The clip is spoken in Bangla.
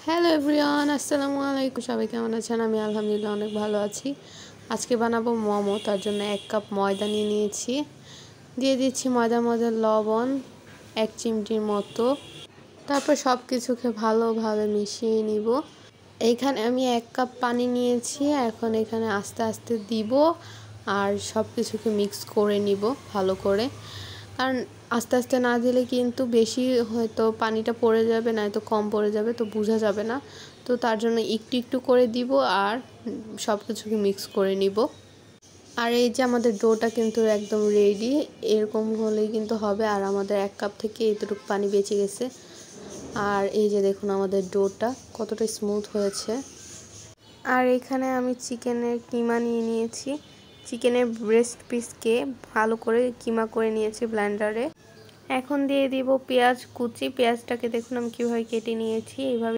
হ্যালো এভরিওয়ান, আসসালামু আলাইকুম। সবাই কেমন আছেন? আমি আলহামদুলিল্লাহ অনেক ভালো আছি। আজকে বানাবো মোমো। তার জন্য 1 কাপ ময়দা নিয়ে নিয়েছি। দিয়ে দিচ্ছি ময়দার মধ্যে লবণ 1 চিমটির মতো। তারপর সব কিছুকে ভালোভাবে মিশিয়ে নিব। এইখানে আমি 1 কাপ পানি নিয়েছি। এখন এখানে আস্তে আস্তে দিব আর সব কিছুকে মিক্স করে নিব ভালো করে। কারণ আস্তে আস্তে না দিলে কিন্তু বেশি হয়তো পানিটা পড়ে যাবে, নয়তো কম পড়ে যাবে, তো বোঝা যাবে না। তো তার জন্য একটু একটু করে দিব আর সব কিছুকে মিক্স করে নিব। আর এই যে আমাদের ডোটা কিন্তু একদম রেডি। এরকম হলেই কিন্তু হবে। আর আমাদের 1 কাপ থেকে এতটুকু পানি বেঁচে গেছে। আর এই যে দেখুন আমাদের ডোটা কতটা স্মুথ হয়েছে। আর এখানে আমি চিকেনের কিমা নিয়ে নিয়েছি। চিকেনের ব্রেস্ট পিসকে ভালো করে কিমা করে নিয়েছি ব্লেন্ডারে। এখন দিয়ে দিব পেঁয়াজ কুচি। পেঁয়াজটাকে দেখুন আমি কীভাবে কেটে নিয়েছি। এইভাবে